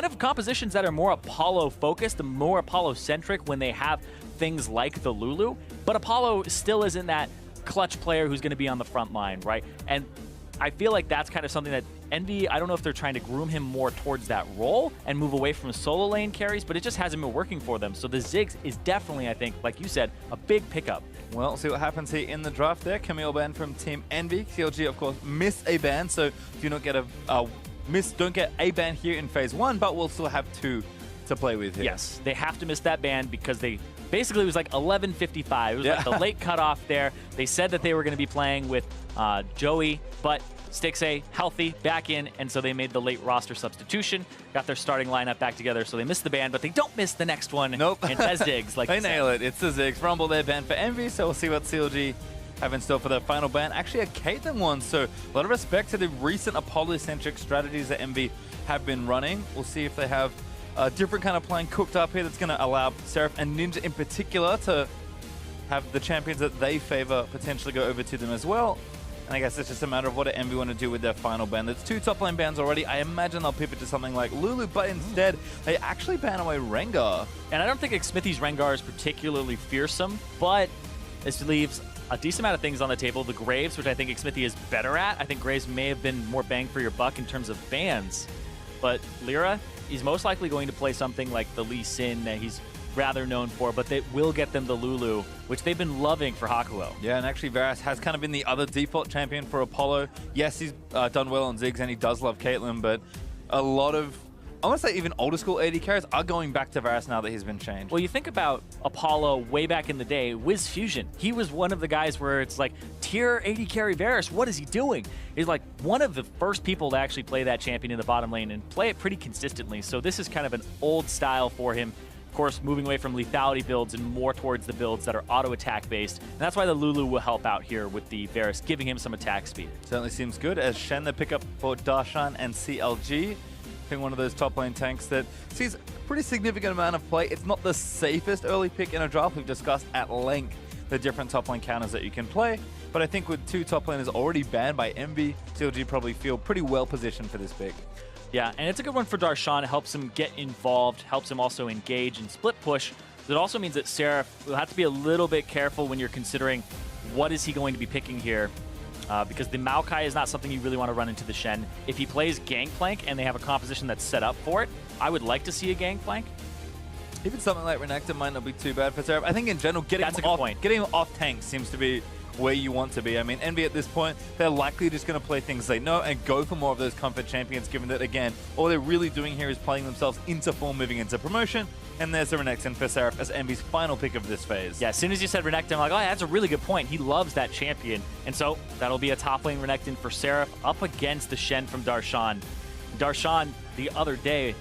kind of compositions that are more Apollo-focused and more Apollo-centric when they have things like the Lulu. But Apollo still isn't that clutch player who's going to be on the front line, right? And I feel like that's kind of something that Envy, I don't know if they're trying to groom him more towards that role and move away from solo lane carries, but it just hasn't been working for them. So the Ziggs is definitely, I think, like you said, a big pickup. Well, we'll see what happens here in the draft there. Camille ban from Team Envy. CLG, of course, missed a ban, so do not get don't get a ban here in phase 1, but we'll still have 2 to play with here. Yes, they have to miss that ban because they basically, it was like 11:55. It was like the late cutoff there. They said that they were going to be playing with Joey, but Stixxay healthy, back in, and so they made the late roster substitution, got their starting lineup back together, so they missed the ban, but they don't miss the next one. Nope. And it's Ziggs, like they nail it. It's the Ziggs. Rumble, their ban for Envy, so we'll see what CLG have in store for their final ban. Actually, a Caitlyn one, so a lot of respect to the recent Apollo-centric strategies that Envy have been running. We'll see if they have a different kind of plan cooked up here that's going to allow Seraph and Ninja in particular to have the champions that they favor potentially go over to them as well. And I guess it's just a matter of what Envy want to do with their final ban. There's 2 top lane bans already. I imagine they'll pivot to something like Lulu, but instead, they actually ban away Rengar. And I don't think Xmithie's Rengar is particularly fearsome, but this leaves a decent amount of things on the table. The Graves, which I think Xmithie is better at. I think Graves may have been more bang for your buck in terms of bans. But Lyra, he's most likely going to play something like the Lee Sin that he's rather known for, but they will get them the Lulu, which they've been loving for Hakuo. Yeah, and actually Varus has kind of been the other default champion for Apollo. Yes, he's done well on Ziggs, and he does love Caitlyn, but a lot of, I want to say even older school AD carries are going back to Varus now that he's been changed. Well, you think about Apollo way back in the day, Wiz Fusion. He was one of the guys where it's like, tier 80 carry Varus, what is he doing? He's like one of the first people to actually play that champion in the bottom lane and play it pretty consistently. So this is kind of an old style for him. Of course, moving away from lethality builds and more towards the builds that are auto-attack based. And that's why the Lulu will help out here with the Varus, giving him some attack speed. Certainly seems good, as Shen the pickup for Darshan and CLG. I think one of those top lane tanks that sees a pretty significant amount of play. It's not the safest early pick in a draft. We've discussed at length the different top lane counters that you can play. But I think with 2 top laners already banned by Envy, CLG probably feel pretty well positioned for this pick. Yeah, and it's a good one for Darshan. It helps him get involved, helps him also engage and split push. It also means that Seraph will have to be a little bit careful when you're considering what is he going to be picking here. Because the Maokai is not something you really want to run into the Shen. If he plays Gangplank and they have a composition that's set up for it, I would like to see a Gangplank. Even something like Renekton might not be too bad for Seraph. I think in general, getting him off tank seems to be where you want to be. I mean, Envy at this point, they're likely just going to play things they know and go for more of those comfort champions, given that, again, all they're really doing here is playing themselves into form, moving into promotion. And there's the Renekton for Seraph as Envy's final pick of this phase. Yeah, as soon as you said Renekton, I'm like, oh, yeah, that's a really good point. He loves that champion. And so that'll be a top lane Renekton for Seraph up against the Shen from Darshan. Darshan, the other day,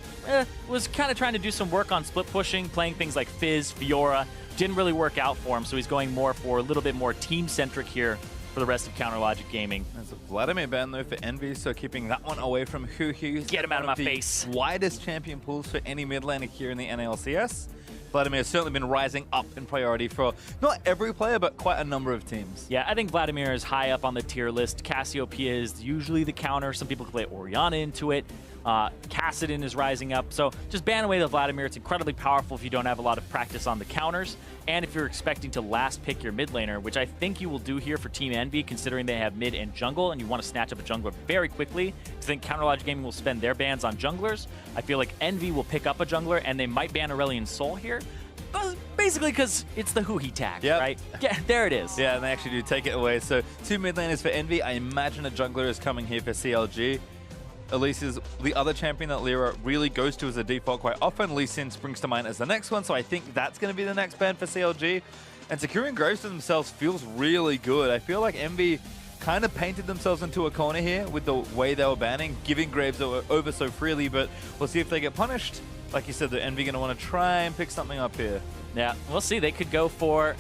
was kind of trying to do some work on split pushing, playing things like Fizz, Fiora. Didn't really work out for him, so he's going more for a little bit more team-centric here for the rest of Counter Logic Gaming. There's a Vladimir ban, though, for Envy, so keeping that one away from Huhu. Get him out of my face. Widest champion pools for any mid laner here in the LCS. Vladimir has certainly been rising up in priority for not every player, but quite a number of teams. Yeah, I think Vladimir is high up on the tier list. Cassiopeia is usually the counter. Some people play Orianna into it. Kassadin is rising up. So just ban away the Vladimir. It's incredibly powerful if you don't have a lot of practice on the counters. And if you're expecting to last pick your mid laner, which I think you will do here for Team Envy, considering they have mid and jungle, and you want to snatch up a jungler very quickly, because I think Counter Logic Gaming will spend their bans on junglers. I feel like Envy will pick up a jungler, and they might ban Aurelion Sol here. Basically because it's the Huhi tag, right? Yeah, there it is. Yeah, and they actually do take it away. So 2 mid laners for Envy. I imagine a jungler is coming here for CLG. Elise is the other champion that Lyra really goes to as a default quite often. Lee Sin springs to mind as the next one, so I think that's going to be the next ban for CLG. And securing Graves to themselves feels really good. I feel like Envy kind of painted themselves into a corner here with the way they were banning, giving Graves over so freely, but we'll see if they get punished. Like you said, the Envy going to want to try and pick something up here. Yeah, we'll see. They could go for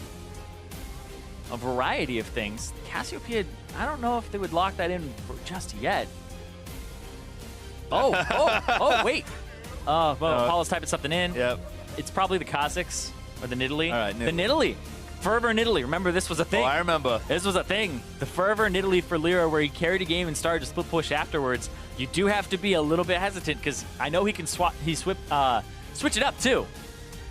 a variety of things. Cassiopeia, I don't know if they would lock that in just yet. Oh, wait. Well, Apollo's typing something in. Yep. It's probably the Kha'Zix or the Nidalee. All right, the Nidalee. Fervor Nidalee. Remember, this was a thing. Oh, I remember. This was a thing. The Fervor Nidalee for Lyra, where he carried a game and started to split push afterwards. You do have to be a little bit hesitant because I know he can switch it up too,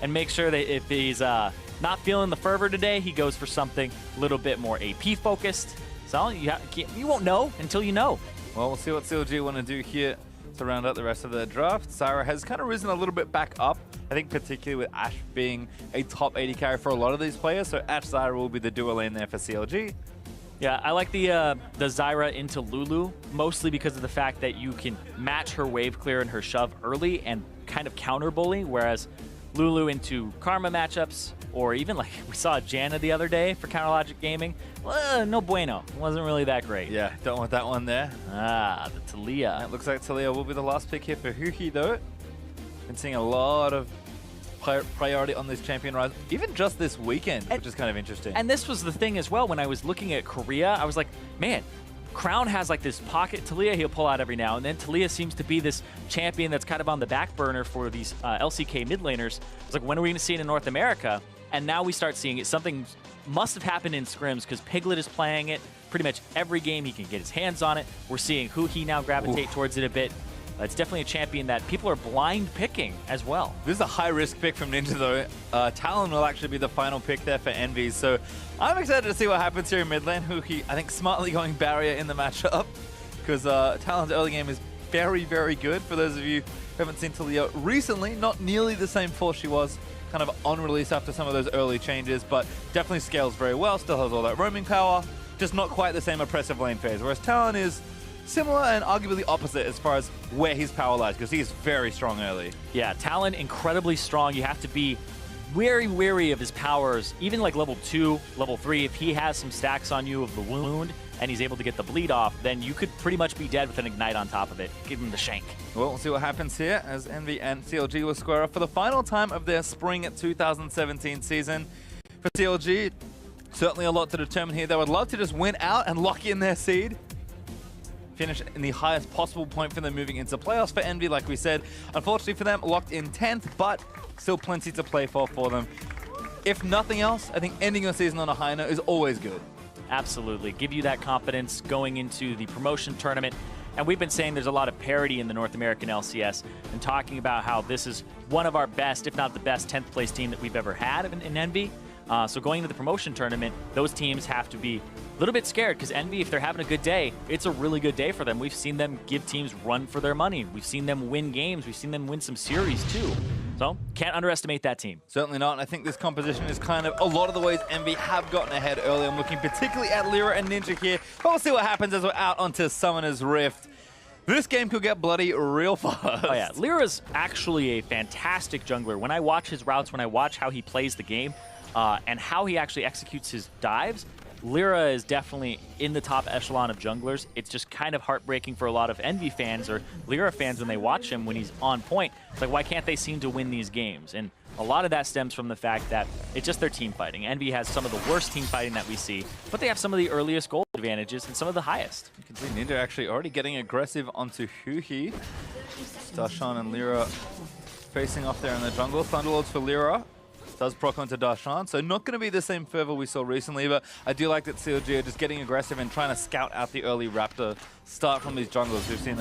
and make sure that if he's not feeling the fervor today, he goes for something a little bit more AP focused. So you won't know until you know. Well, we'll see what CLG want to do here to round out the rest of their draft. Zyra has kind of risen a little bit back up. I think particularly with Ashe being a top 80 carry for a lot of these players. So Ashe Zyra will be the dual lane there for CLG. Yeah, I like the Zyra into Lulu, mostly because of the fact that you can match her wave clear and her shove early and kind of counter bully, whereas Lulu into Karma matchups, or even like we saw Janna the other day for Counter Logic Gaming, well, no bueno. Wasn't really that great. Yeah, don't want that one there. Ah, the Talia. It looks like Talia will be the last pick here for Huhi though. Been seeing a lot of priority on this champion rise, even just this weekend, which is kind of interesting. And this was the thing as well, when I was looking at Korea, I was like, man, Crown has like this pocket Talia he'll pull out every now and then. Talia seems to be this champion that's kind of on the back burner for these LCK mid laners. It's like, when are we going to see it in North America? And now we start seeing it. Something must have happened in scrims because Piglet is playing it pretty much every game he can get his hands on it. We're seeing Huhi now gravitate towards it a bit. It's definitely a champion that people are blind picking as well. This is a high-risk pick from Ninja, though. Talon will actually be the final pick there for EnVyus. So I'm excited to see what happens here in mid lane. Huhi, I think, smartly going barrier in the matchup because Talon's early game is very, very good. For those of you who haven't seen Talia recently, not nearly the same force she was kind of on release after some of those early changes, but definitely scales very well, still has all that roaming power, just not quite the same oppressive lane phase, whereas Talon is similar and arguably opposite as far as where his power lies, because he is very strong early. Yeah, Talon, incredibly strong. You have to be very wary of his powers, even like level 2, level 3. If he has some stacks on you of the wound and he's able to get the bleed off, then you could pretty much be dead with an ignite on top of it. Give him the shank. Well, we'll see what happens here as Envy and CLG will square off for the final time of their spring 2017 season. For CLG, certainly a lot to determine here. They would love to just win out and lock in their seed. Finish in the highest possible point for them moving into playoffs. For Envy, like we said, unfortunately for them, locked in 10th, but still plenty to play for them. If nothing else, I think ending your season on a high note is always good. Absolutely. Give you that confidence going into the promotion tournament. And we've been saying there's a lot of parity in the North American LCS and talking about how this is one of our best, if not the best, 10th place team that we've ever had in Envy. So going into the promotion tournament, those teams have to be a little bit scared because Envy, if they're having a good day, it's a really good day for them. We've seen them give teams run for their money. We've seen them win games. We've seen them win some series too. So can't underestimate that team. Certainly not. And I think this composition is kind of a lot of the ways Envy have gotten ahead early. I'm looking particularly at Lyra and Ninja here. But we'll see what happens as we're out onto Summoner's Rift. This game could get bloody real fast. Oh yeah, Lyra's actually a fantastic jungler. When I watch his routes, when I watch how he plays the game, and how he actually executes his dives, Lyra is definitely in the top echelon of junglers. It's just kind of heartbreaking for a lot of Envy fans or Lyra fans when they watch him when he's on point. It's like, why can't they seem to win these games? And a lot of that stems from the fact that it's just their team fighting. Envy has some of the worst team fighting that we see, but they have some of the earliest goal advantages and some of the highest. You can see Ninja actually already getting aggressive onto Huhi. Darshan and Lyra facing off there in the jungle. Thunderlords for Lyra. Does proc onto Darshan, so not going to be the same fervor we saw recently, but I do like that CLG are just getting aggressive and trying to scout out the early Raptor start from these junglers. We've seen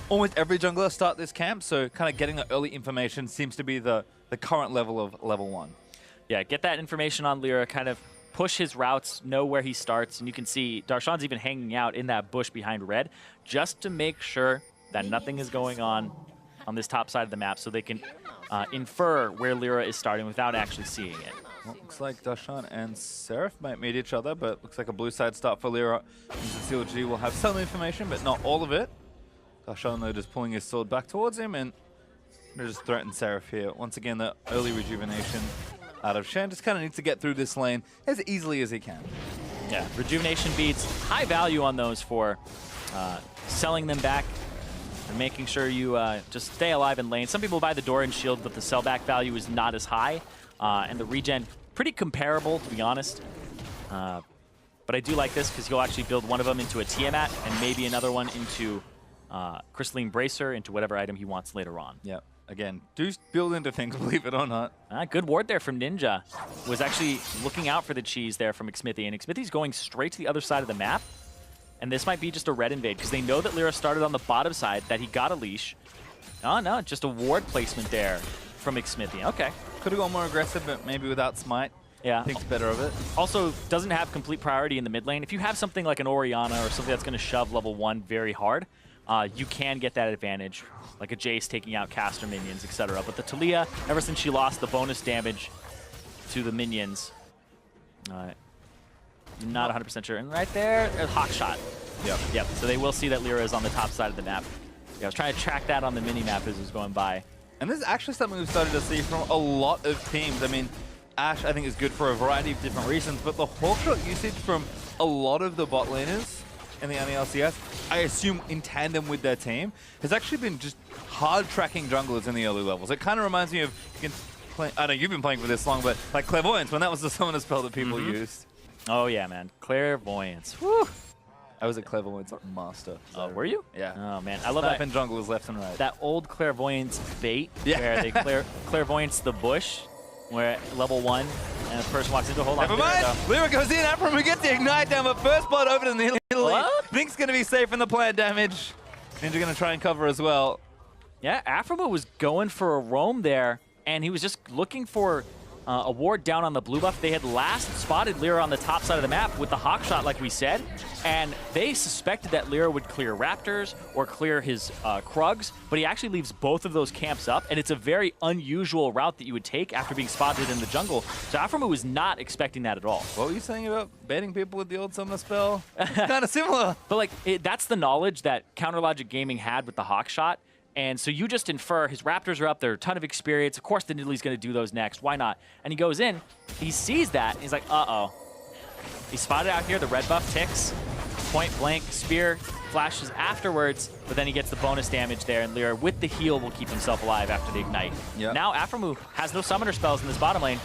almost every jungler start this camp, so kind of getting the early information seems to be the current level of level 1. Yeah, get that information on Lyra, kind of push his routes, know where he starts, and you can see Darshan's even hanging out in that bush behind red just to make sure that nothing is going on this top side of the map so they can infer where Lyra is starting without actually seeing it. Well, looks like Darshan and Seraph might meet each other, but looks like a blue side start for Lyra. CLG will have some information, but not all of it. Darshan, though, just pulling his sword back towards him, and just threaten Seraph here. Once again, the early rejuvenation out of Shen. Just kind of needs to get through this lane as easily as he can. Yeah, rejuvenation beats, high value on those for selling them back and making sure you just stay alive in lane. Some people buy the door and shield, but the sellback value is not as high. And the regen, pretty comparable, to be honest. But I do like this because you'll actually build one of them into a Tiamat and maybe another one into Crystalline Bracer, into whatever item he wants later on. Yeah, again, do build into things, believe it or not. Good ward there from Ninja. Was actually looking out for the cheese there from Xmithy. And Xmithy's going straight to the other side of the map. And this might be just a red invade because they know that Lyra started on the bottom side, that he got a leash. Oh, no, just a ward placement there from Xmithy. Okay. Could have gone more aggressive, but maybe without smite. Yeah. Thinks better of it. Also, doesn't have complete priority in the mid lane. If you have something like an Orianna or something that's going to shove level 1 very hard, you can get that advantage, like a Jace taking out caster minions, etc. But the Taliyah, ever since she lost the bonus damage to the minions, not 100% sure. And right there, a hawk shot. Yep. So they will see that Lyra is on the top side of the map. Yeah, I was trying to track that on the mini-map as it was going by. And this is actually something we've started to see from a lot of teams. I mean, Ashe, I think, is good for a variety of different reasons, but the hawkshot usage from a lot of the bot laners on the LCS, I assume in tandem with their team, has actually been just hard tracking junglers in the early levels. It kind of reminds me of, I know you've been playing for this long, but like Clairvoyance, when that was the summoner spell that people used. Oh yeah, man. Clairvoyance. Whew. I was a Clairvoyance master. Oh, were you? Yeah. Oh, man. I love that. Snapping junglers left and right. That old Clairvoyance bait where they Clairvoyance the bush, where level 1 and the person walks into a hold on. Never mind. Lyra goes in. Aphromoo gets the ignite down, but first blood over to the Italy. Think's going to be safe in the plant damage. Ninja going to try and cover as well. Yeah, Aphromoo was going for a roam there, and he was just looking for a ward down on the blue buff. They had last spotted Lyra on the top side of the map with the hawk shot, like we said, and they suspected that Lyra would clear Raptors or clear his Krugs, but he actually leaves both of those camps up, and it's a very unusual route that you would take after being spotted in the jungle. So Aphromoo was not expecting that at all. What were you saying about baiting people with the old summoner spell? Kind of similar. But like, that's the knowledge that Counter Logic Gaming had with the hawk shot. And so you just infer his Raptors are up there, a ton of experience. Of course, the Nidalee's going to do those next. Why not? And he goes in, he sees that, and he's like, uh-oh. He's spotted out here. The red buff ticks. Point blank, spear flashes afterwards, but then he gets the bonus damage there, and Lyra, with the heal, will keep himself alive after the ignite. Yep. Now, Aphromoo has no summoner spells in this bottom lane,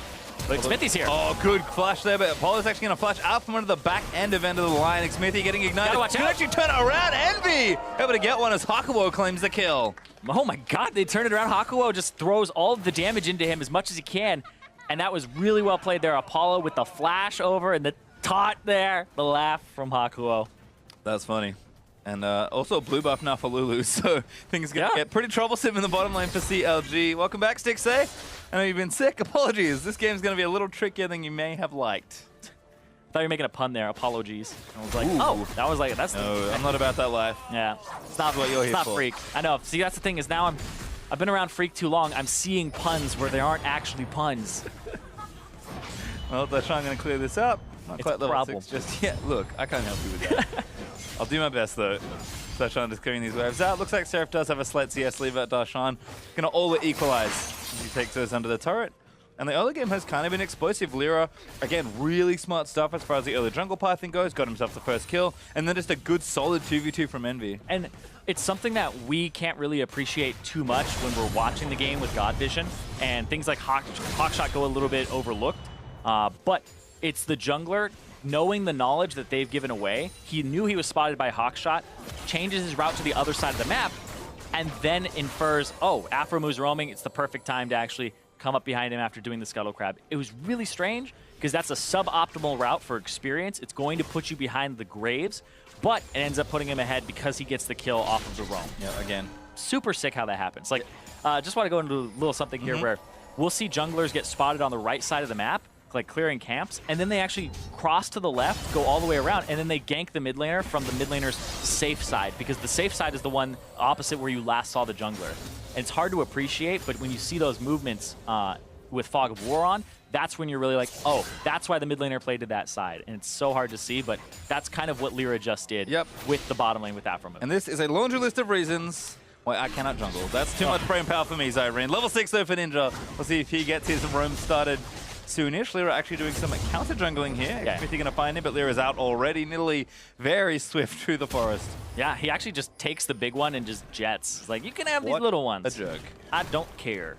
but Xmithy's here. Oh, good flash there, but Apollo's actually going to flash out from under the back end of the line. Xmithy getting ignited. Gotta watch out. Can actually turn it around. Envy able to get one as Hakuo claims the kill. Oh my god, they turned it around. Hakuo just throws all of the damage into him as much as he can, and that was really well played there. Apollo with the flash over and the taunt there. The laugh from Hakuo. That's funny. And also blue buff now for Lulu, so things going to get pretty troublesome in the bottom lane for CLG. Welcome back, Stixay. I know you've been sick. Apologies. This game's going to be a little trickier than you may have liked. I thought you were making a pun there. Apologies. I was like, oh, that was like, that's... No, I'm not about that life. Yeah. It's not what you're here for. Freak. I know. See, that's the thing is now I've been around Freak too long. I'm seeing puns where there aren't actually puns. Well, Dashawn going to clear this up. Not it's quite level problem. 6 just yet. Look, I can't help you with that. I'll do my best, though. Dashawn just clearing these waves out. Looks like Seraph does have a slight CS lever at Dashawn. Going to all equalize as he takes those under the turret. And the early game has kind of been explosive. Lyra, again, really smart stuff as far as the early jungle pathing goes. Got himself the first kill. And then just a good, solid 2v2 from Envy. And it's something that we can't really appreciate too much when we're watching the game with God Vision. And things like Hawkshot go a little bit overlooked. But it's the jungler knowing the knowledge that they've given away. He knew he was spotted by Hawkshot, changes his route to the other side of the map, and then infers, oh, Aphromoo's roaming. It's the perfect time to actually come up behind him after doing the Scuttle Crab. It was really strange because that's a suboptimal route for experience. It's going to put you behind the Graves, but it ends up putting him ahead because he gets the kill off of the roam. Yeah, again. Super sick how that happens. Like, just want to go into a little something here where we'll see junglers get spotted on the right side of the map, like clearing camps, and then they actually cross to the left, go all the way around, and then they gank the mid laner from the mid laner's safe side, because the safe side is the one opposite where you last saw the jungler. And it's hard to appreciate, but when you see those movements with Fog of War on, that's when you're really like, oh, that's why the mid laner played to that side. And it's so hard to see, but that's kind of what Lyra just did with the bottom lane with Aphromoo. And this is a laundry list of reasons why I cannot jungle. That's too much brain power for me, Zyrene. Level 6 though for Ninja. We'll see if he gets his roam started soonish. Lyra actually doing some counter jungling here. Yeah. Xmithy gonna find him, but Lyra's out already. Nidalee very swift through the forest. Yeah, he actually just takes the big one and just jets. It's like, you can have these little ones. A jerk. I don't care.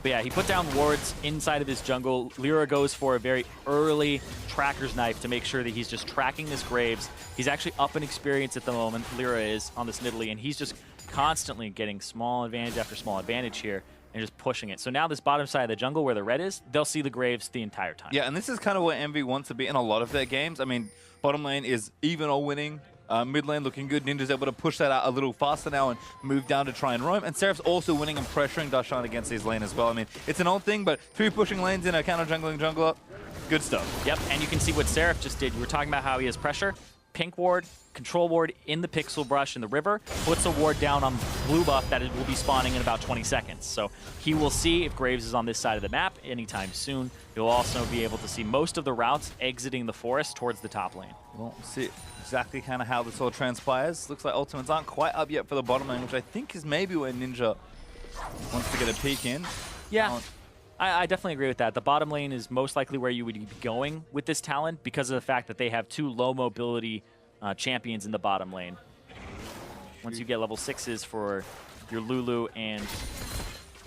But yeah, he put down wards inside of his jungle. Lyra goes for a very early tracker's knife to make sure that he's just tracking this Graves. He's actually up in experience at the moment, Lyra is, on this Nidalee, and he's just constantly getting small advantage after small advantage here and just pushing it. So now this bottom side of the jungle where the red is, they'll see the Graves the entire time. Yeah, and this is kind of where Envy wants to be in a lot of their games. I mean, bottom lane is even or winning Mid lane looking good. Ninja's able to push that out a little faster now and move down to try and roam. And Seraph's also winning and pressuring Darshan against his lane as well. I mean, it's an old thing, but 2 pushing lanes in a counter-jungling jungler, good stuff. Yep, and you can see what Seraph just did. We were talking about how he has pressure. Pink ward, control ward in the pixel brush in the river, puts a ward down on blue buff that it will be spawning in about 20 seconds. So he will see if Graves is on this side of the map anytime soon. He'll also be able to see most of the routes exiting the forest towards the top lane. We'll see exactly kind of how this all transpires. Looks like ultimates aren't quite up yet for the bottom lane, which I think is maybe where Ninja wants to get a peek in. Yeah. I definitely agree with that. The bottom lane is most likely where you would be going with this talent because of the fact that they have 2 low mobility champions in the bottom lane. Once you get level 6s for your Lulu and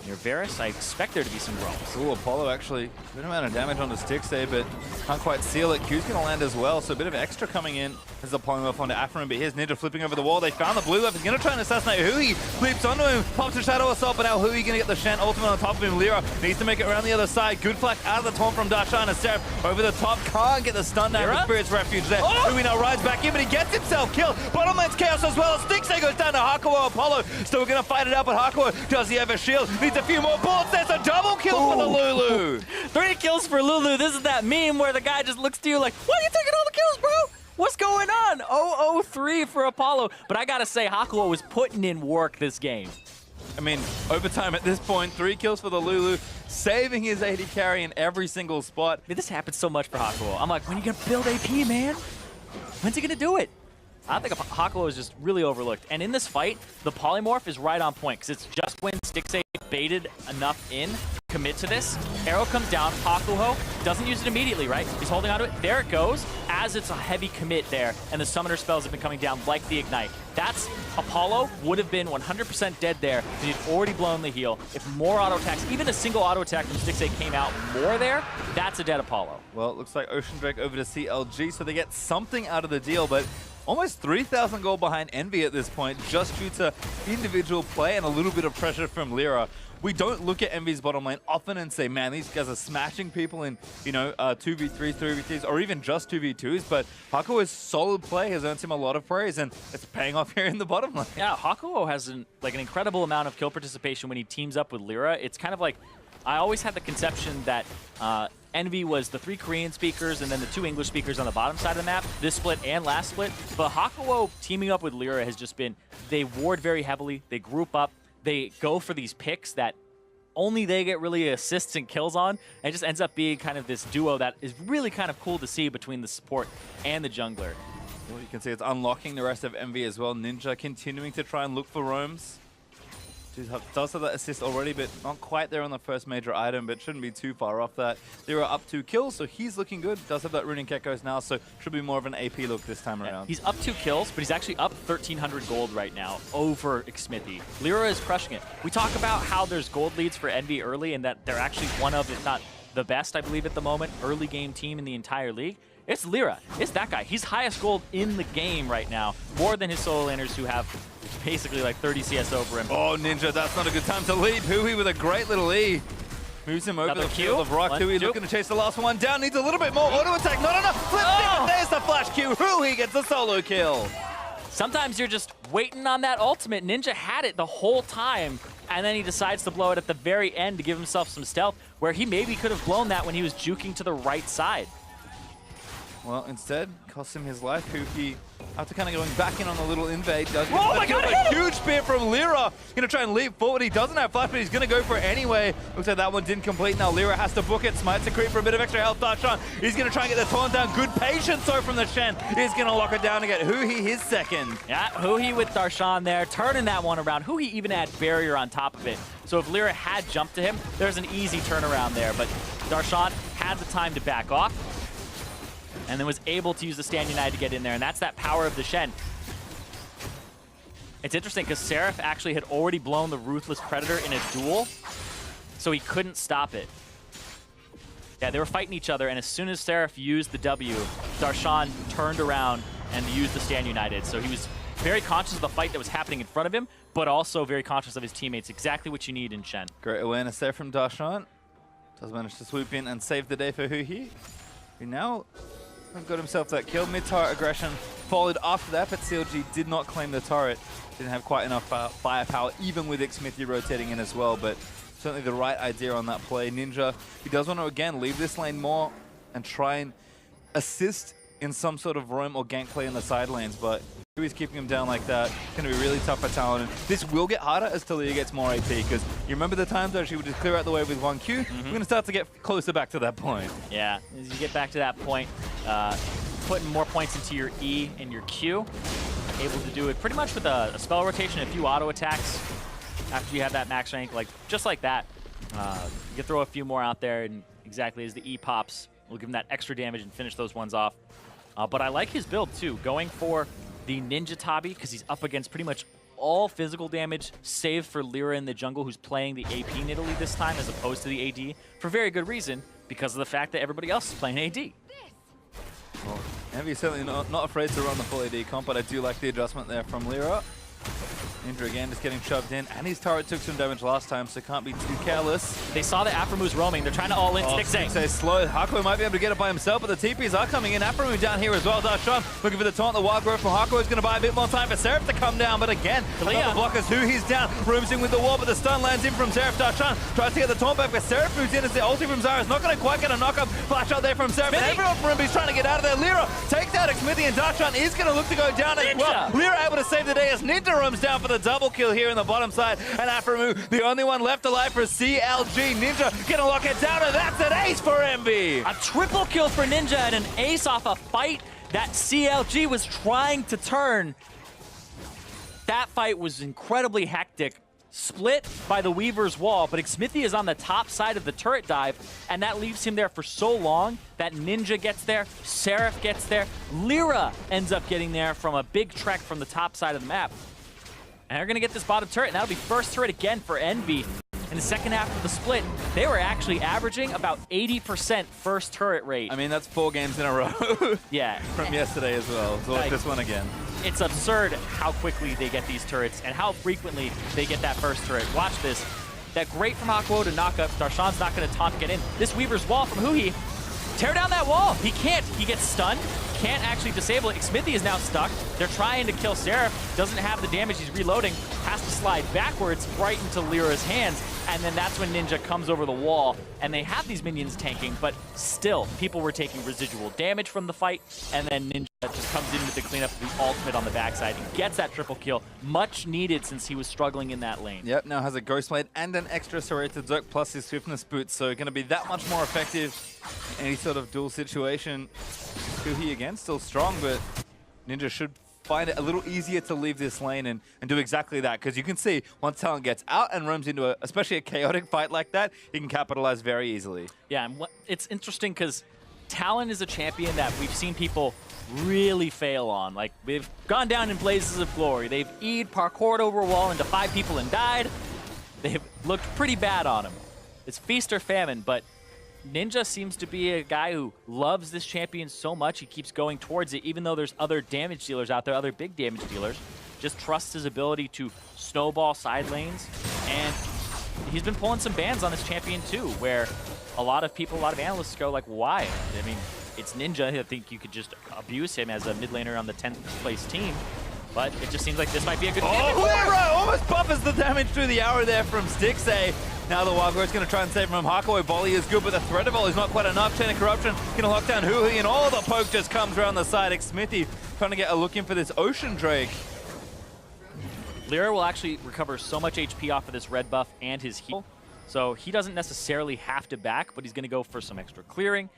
your Varus, I expect there to be some roams. Ooh, Apollo actually, good amount of damage on the sticks there, but can't quite seal it. Q's gonna land as well, so a bit of extra coming in as the polymorph onto Afrin, but here's Ninja flipping over the wall. They found the blue left. He's gonna try and assassinate Hui. Leaps onto him, pops a shadow assault, but now Hui gonna get the Shen ultimate on top of him. Lyra needs to make it around the other side. Good flash out of the taunt from Darshan, and Seraph over the top. Can't get the stun down with Spirit's Refuge there. Oh! Hui now rides back in, but he gets himself killed. Bottom lane's chaos as well. Stixay goes down to Hakuo. Apollo still gonna fight it out, but Hakuo, does he have a shield? Needs a few more bullets. There's a double kill for the Lulu. 3 kills for Lulu. This is that meme where the guy just looks to you like, why are you taking all the kills, bro? What's going on? 0-0-3 for Apollo. But I gotta say, Hakuo was putting in work this game. I mean, overtime at this point, 3 kills for the Lulu, saving his AD carry in every single spot. Man, this happens so much for Hakuo. I'm like, when are you gonna build AP, man? When's he gonna do it? I think Hakuo is just really overlooked. And in this fight, the polymorph is right on point because it's just when Stixay baited enough in to commit to this. Arrow comes down, Hakuo doesn't use it immediately, right? He's holding onto it. There it goes, as it's a heavy commit there, and the summoner spells have been coming down like the Ignite. That's Apollo would have been 100% dead there. He'd already blown the heal. If more auto attacks, even a single auto attack from Stixay came out more there, that's a dead Apollo. Well, it looks like Ocean Drake over to CLG, so they get something out of the deal, but almost 3,000 gold behind Envy at this point, just due to individual play and a little bit of pressure from Lyra. We don't look at Envy's bottom lane often and say, man, these guys are smashing people in, 2v3s, 3v3s, or even just 2v2s, but Hakuo's solid play has earned him a lot of praise, and it's paying off here in the bottom lane. Yeah, Hakuo has an incredible amount of kill participation when he teams up with Lyra. It's kind of like, I always had the conception that Envy was the 3 Korean speakers and then the 2 English speakers on the bottom side of the map, this split and last split. But Hakuo teaming up with Lyra has just been, they ward very heavily, they group up, they go for these picks that only they get really assists and kills on, and it just ends up being kind of this duo that is really kind of cool to see between the support and the jungler. Well, you can see it's unlocking the rest of Envy as well. Ninja continuing to try and look for roams. Does have that assist already, but not quite there on the first major item, but shouldn't be too far off that. There are up 2 kills, so he's looking good. Does have that Runic Echoes now, so should be more of an AP look this time around. He's up 2 kills, but he's actually up 1,300 gold right now over Xmithy. Lyra is crushing it. We talk about how there's gold leads for Envy early and that they're actually one of, if not the best, I believe at the moment, early game team in the entire league. It's Lyra. It's that guy. He's highest gold in the game right now, more than his solo laners who have basically like 30 CS over him. Oh, Ninja, that's not a good time to leap. Hui with a great little E. Moves him over the field of rock. Hui looking to chase the last one down. Needs a little bit more auto attack. Not enough. Flip stick, there's the flash Q. Hui gets the solo kill. Sometimes you're just waiting on that ultimate. Ninja had it the whole time, and then he decides to blow it at the very end to give himself some stealth, where he maybe could have blown that when he was juking to the right side. Well, instead, cost him his life. Hui, after kind of going back in on the little invade, does get a huge spear from Lyra. Gonna try and leap forward. He doesn't have flash, but he's gonna go for it anyway. Looks like that one didn't complete. Now Lyra has to book it. Smites a creep for a bit of extra health. Darshan, he's gonna try and get the taunt down. Good patience though from the Shen. He's gonna lock it down to get Hui his second. Yeah, Hui with Darshan there, turning that one around. Hui even had barrier on top of it. So if Lyra had jumped to him, there's an easy turnaround there. But Darshan had the time to back off, and then was able to use the Stand United to get in there, and that's that power of the Shen. It's interesting because Seraph actually had already blown the Ruthless Predator in a duel, so he couldn't stop it. Yeah, they were fighting each other, and as soon as Seraph used the W, Darshan turned around and used the Stand United. So he was very conscious of the fight that was happening in front of him, but also very conscious of his teammates. Exactly what you need in Shen. Great awareness there from Darshan. Does manage to swoop in and save the day for Hui, who now got himself that kill. Mid-tower aggression followed after that, but CLG did not claim the turret. Didn't have quite enough firepower, even with Xmithy rotating in as well, but certainly the right idea on that play. Ninja, he does want to, again, leave this lane more and try and assist in some sort of roam or gank play in the side lanes, but he's keeping him down like that. It's going to be really tough for Talon. And this will get harder as Talia gets more AP, because you remember the times where she would just clear out the way with 1Q? We're going to start to get closer back to that point. Yeah, as you get back to that point, putting more points into your E and your Q, able to do it pretty much with a spell rotation, a few auto attacks after you have that max rank, like just like that. You can throw a few more out there, and exactly as the E pops, we'll give him that extra damage and finish those ones off. But I like his build too, going for the Ninja Tabi, because he's up against pretty much all physical damage, save for Lyra in the jungle, who's playing the AP Nidalee this time as opposed to the AD, for very good reason, because of the fact that everybody else is playing AD. Well, EnVyus certainly not afraid to run the full AD comp, but I do like the adjustment there from Lyra. Ninja again just getting shoved in, and his turret took some damage last time, so can't be too careless. They saw that Aphromu's roaming. They're trying to all in Stixxay. Slow. Hakuo might be able to get it by himself, but the TPs are coming in. Aphromu down here as well. Darshan looking for the taunt. The wild growth from Hakuo is going to buy a bit more time for Seraph to come down, but again, another blockers who he's down. Rooms in with the wall, but the stun lands in from Seraph. Darshan tries to get the taunt back, but Seraph moves in as the ulti from Zara is not going to quite get a knock-up. Flash out there from Seraph, and everyone from Rumby's trying to get out of there. Lyra takes out Xmithy, and Darshan is going to look to go down as well. Lyra able to save the day as Ninja roams down for the double kill here in the bottom side, and Aphromu, the only one left alive for CLG. Ninja gonna lock it down, and that's an ace for EnVy. A triple kill for Ninja and an ace off a fight that CLG was trying to turn. That fight was incredibly hectic. Split by the Weaver's wall, but Xmithy is on the top side of the turret dive, and that leaves him there for so long that Ninja gets there, Seraph gets there, Lyra ends up getting there from a big trek from the top side of the map. And they're going to get this bottom turret, and that'll be first turret again for EnVy. In the second half of the split, they were actually averaging about 80% first turret rate. I mean, that's 4 games in a row. Yeah. From yesterday as well. So like this one again. It's absurd how quickly they get these turrets and how frequently they get that first turret. Watch this. That great from Hakuo to knock up. Darshan's not going to taunt get in. This Weaver's wall from Huhi. Tear down that wall. He can't. He gets stunned. Can't actually disable it. Xmithy is now stuck. They're trying to kill Seraph. Doesn't have the damage. He's reloading. Has to slide backwards right into Lyra's hands. And then that's when Ninja comes over the wall. And they have these minions tanking, but still, people were taking residual damage from the fight. And then Ninja just comes in with the cleanup of the ultimate on the backside and gets that triple kill. Much needed since he was struggling in that lane. Yep, now has a Ghost Blade and an extra Serrated Zerk plus his Swiftness boot. So going to be that much more effective in any sort of duel situation. Kuhi again, still strong, but Ninja should find it a little easier to leave this lane and do exactly that, because you can see once Talon gets out and roams into especially a chaotic fight like that, he can capitalize very easily. Yeah, and it's interesting because Talon is a champion that we've seen people really fail on. Like, they've gone down in blazes of glory. They've E'd, parkoured over a wall into 5 people and died. They've looked pretty bad on him. It's feast or famine, but Ninja seems to be a guy who loves this champion so much, he keeps going towards it, even though there's other damage dealers out there, other big damage dealers. Just trusts his ability to snowball side lanes, and he's been pulling some bans on this champion too, where a lot of people, a lot of analysts go like, why? I mean, it's Ninja. I think you could just abuse him as a mid laner on the 10th place team. But it just seems like this might be a good Lyra almost buffers the damage through the arrow there from Stixxay. Now the Wild Growth's going to try and save him from Hakuo. Volley is good, but the threat of volley is not quite enough. Chain of Corruption going to lock down Huhi, and all the poke just comes around the side. Xmithy trying to get a look in for this Ocean Drake. Lyra will actually recover so much HP off of this red buff and his heal. So he doesn't necessarily have to back, but he's going to go for some extra clearing.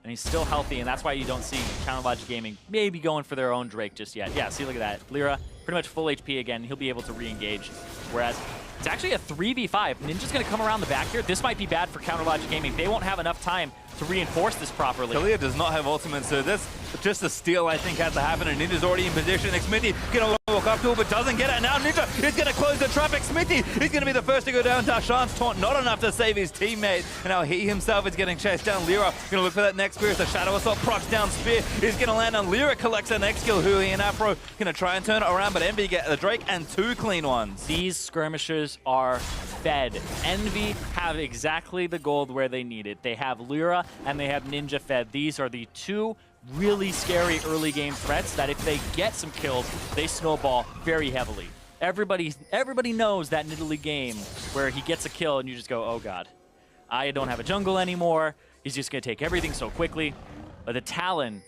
And he's still healthy, and that's why you don't see Counterlogic Gaming maybe going for their own Drake just yet. Yeah, see, look at that. Lyra, pretty much full HP again. He'll be able to re-engage. Whereas it's actually a 3v5. Ninja's going to come around the back here. This might be bad for Counterlogic Gaming. They won't have enough time to reinforce this properly. Talia does not have ultimate, so that's just a steal, I think, has to happen, and Ninja's already in position. Xmithy going to walk up to it, but doesn't get it. Now Ninja is going to close the traffic. Xmithy is going to be the first to go down. Darshan's taunt not enough to save his teammate, and now he himself is getting chased down. Lyra going to look for that next spear. It's a Shadow Assault, procs down spear. Is going to land on Lyra, collects the next kill. Huhi and Afro going to try and turn it around, but EnVy get the Drake and 2 clean ones. These skirmishers are fed. EnVy have exactly the gold where they need it. They have Lyra and they have Ninja fed. These are the 2 really scary early game threats that if they get some kills, they snowball very heavily. Everybody knows that Nidalee game where he gets a kill and you just go, oh god, I don't have a jungle anymore. He's just going to take everything so quickly. But the Talon,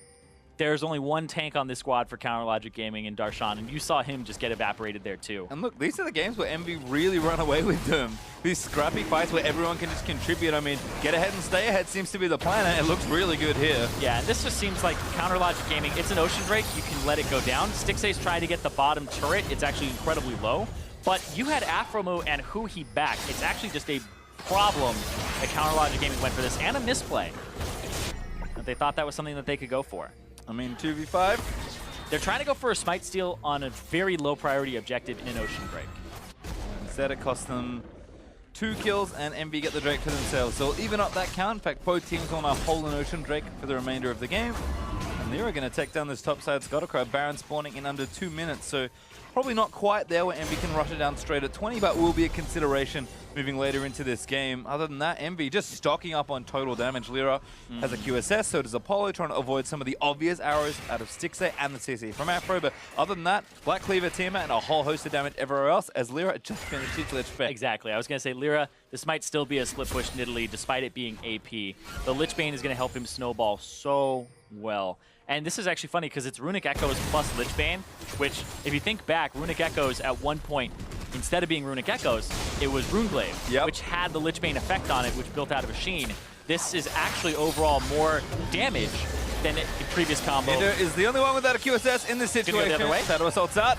there's only one tank on this squad for Counterlogic Gaming and Darshan, and you saw him just get evaporated there too. And look, these are the games where EnVy really run away with them. These scrappy fights where everyone can just contribute. I mean, get ahead and stay ahead seems to be the plan, and it looks really good here. Yeah, and this just seems like Counterlogic Gaming, it's an Ocean Drake, you can let it go down. Stixxay's trying to get the bottom turret, it's actually incredibly low. But you had Aphromoo and Huhi back. It's actually just a problem that Counterlogic Gaming went for this, and a misplay. But they thought that was something that they could go for. I mean, 2v5. They're trying to go for a smite steal on a very low priority objective in an Ocean Drake. Instead, it cost them 2 kills, and EnVy get the Drake for themselves. So even up that count. In fact, both teams on a whole in Ocean Drake for the remainder of the game. And they're going to take down this topside Scuttlecry. Baron spawning in under 2 minutes. So probably not quite there where EnVy can rush it down straight at 20, but will be a consideration moving later into this game. Other than that, EnVy just stocking up on total damage. Lyra has a QSS, so does Apollo, trying to avoid some of the obvious arrows out of Stixxay and the CC from Afro. But other than that, Black Cleaver, Tiamat, and a whole host of damage everywhere else as Lyra just finished his Lich Bane. Exactly. I was going to say, Lyra, this might still be a split push Nidalee, despite it being AP. The Lich Bane is going to help him snowball so well. And this is actually funny because it's Runic Echoes plus Lich Bane, which, if you think back, Runic Echoes at one point, instead of being Runic Echoes, it was Runeglaive, which had the Lich Bane effect on it, which built out of a Sheen. This is actually overall more damage than the previous combo. Ninja is the only one without a QSS in this situation. Go the other way. Shadow Assault's out.